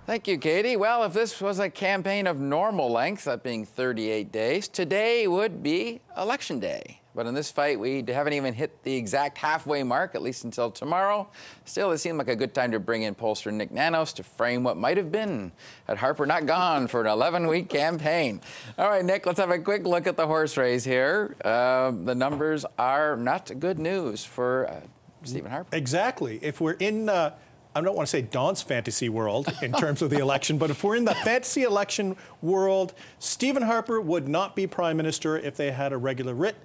Thank you, Katie. Well, if this was a campaign of normal length, that being 38 days, today would be Election Day. But in this fight, we haven't even hit the exact halfway mark, at least until tomorrow. Still, it seemed like a good time to bring in pollster Nik Nanos to frame what might have been had Harper not gone for an 11-week campaign. All right, Nick, let's have a quick look at the horse race here. The numbers are not good news for Stephen Harper. Exactly. If we're in... I don't want to say Don's fantasy world in terms of the election, but if we're in the fantasy election world, Stephen Harper would not be prime minister if they had a regular writ.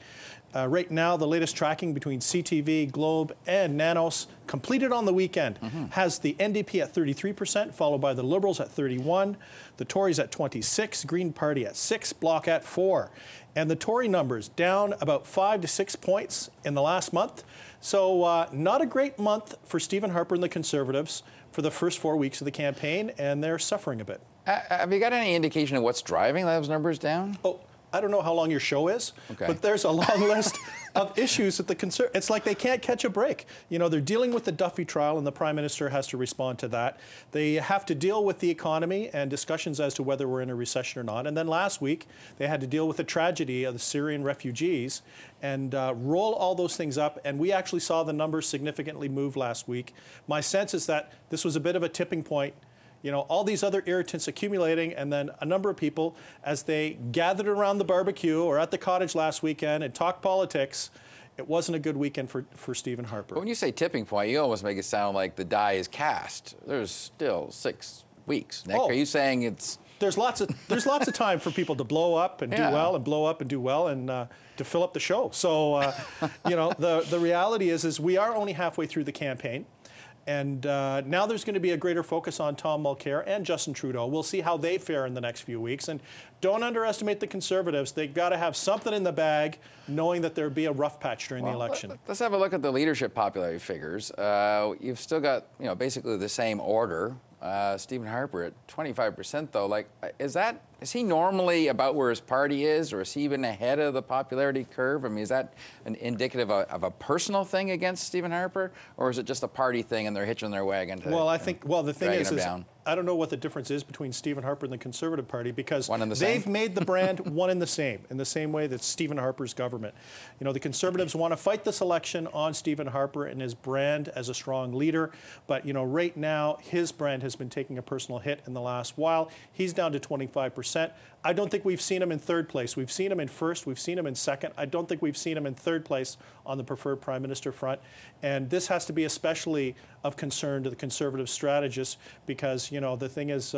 Right now, the latest tracking between CTV, Globe, and Nanos, completed on the weekend, has the NDP at 33%, followed by the Liberals at 31%, the Tories at 26%, Green Party at 6%, Bloc at 4%. And the Tory numbers down about 5 to 6 points in the last month. So not a great month for Stephen Harper and the Conservatives for the first 4 weeks of the campaign, and they're suffering a bit. Have you got any indication of what's driving those numbers down? Oh, I don't know how long your show is, but there's a long list of issues that it's like they can't catch a break. You know, they're dealing with the Duffy trial, and the Prime Minister has to respond to that. They have to deal with the economy and discussions as to whether we're in a recession or not. And then last week, they had to deal with the tragedy of the Syrian refugees and roll all those things up. And we actually saw the numbers significantly move last week. My sense is that this was a bit of a tipping point. You know, all these other irritants accumulating, and then a number of people, as they gathered around the barbecue or at the cottage last weekend and talked politics, it wasn't a good weekend for Stephen Harper. But when you say tipping point, you almost make it sound like the die is cast. There's still 6 weeks. Nick, are you saying it's... There's lots of time for people to blow up and do well, and blow up and do well, and to fill up the show. So, you know, the reality is we are only halfway through the campaign. And now there's going to be a greater focus on Tom Mulcair and Justin Trudeau. We'll see how they fare in the next few weeks. And don't underestimate the Conservatives. They've got to have something in the bag, knowing that there'll be a rough patch during the election. Let's have a look at the leadership popularity figures. You've still got, you know, basically the same order. Stephen Harper at 25%, though. Like, is he normally about where his party is, or is he even ahead of the popularity curve? I mean, is that an indicative of a personal thing against Stephen Harper, or is it just a party thing and they're hitching their wagon to? Well, I think the thing is I don't know what the difference is between Stephen Harper and the Conservative Party, because they've made the brand one and the same way that Stephen Harper's government. You know, the Conservatives want to fight this election on Stephen Harper and his brand as a strong leader, but, you know, right now his brand has been taking a personal hit in the last while. He's down to 25%. I don't think we've seen him in third place. We've seen him in first. We've seen him in second. I don't think we've seen him in third place on the preferred prime minister front. And this has to be especially of concern to the Conservative strategists, because, you know, the thing is,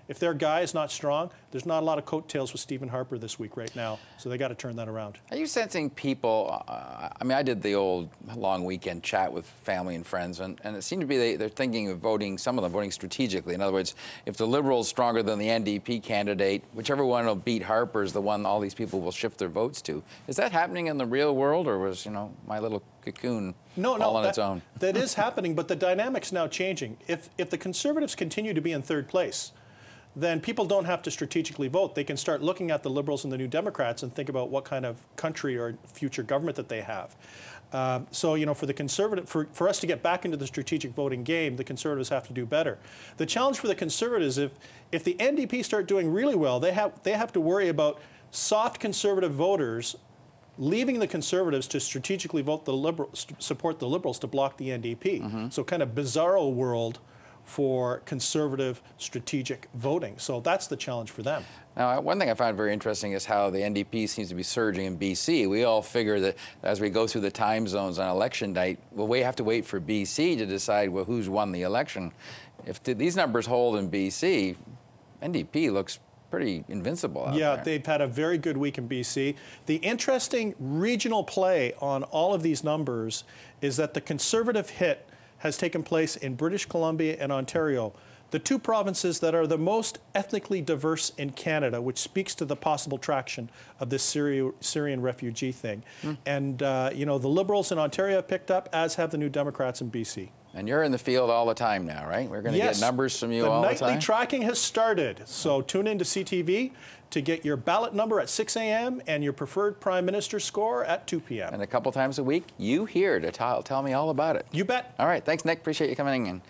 if their guy is not strong, there's not a lot of coattails with Stephen Harper this week right now. So they got to turn that around. Are you sensing people, I mean, I did the old long weekend chat with family and friends, and it seemed to be they're thinking of voting, some of them voting strategically. In other words, if the Liberals stronger than the NDP candidate, whichever one will beat Harper is the one all these people will shift their votes to. Is that happening in the real world, or was, you know, my little cocoon all on its own? That is happening, but the dynamic's now changing. If the Conservatives continue to be in third place, then people don't have to strategically vote. They can start looking at the Liberals and the New Democrats and think about what kind of country or future government that they have. So, you know, for the Conservative, for us to get back into the strategic voting game, the Conservatives have to do better. The challenge for the Conservatives, if the NDP start doing really well, they have to worry about soft Conservative voters leaving the Conservatives to strategically vote support the Liberals to block the NDP. So kind of bizarro world for Conservative strategic voting. So that's the challenge for them. Now, one thing I find very interesting is how the NDP seems to be surging in BC. We all figure that as we go through the time zones on election night, we have to wait for BC to decide, well, who's won the election. If these numbers hold in BC, NDP looks pretty invincible out there. They've had a very good week in BC. The interesting regional play on all of these numbers is that the Conservative hit has taken place in British Columbia and Ontario, the two provinces that are the most ethnically diverse in Canada, which speaks to the possible traction of this Syrian refugee thing. And, you know, the Liberals in Ontario have picked up, as have the New Democrats in BC. And you're in the field all the time now, right? We're going to get numbers from you all the time? The nightly tracking has started. So tune in to CTV to get your ballot number at 6 a.m. and your preferred prime minister score at 2 p.m. And a couple times a week, you here to tell me all about it. You bet. All right. Thanks, Nick. Appreciate you coming in.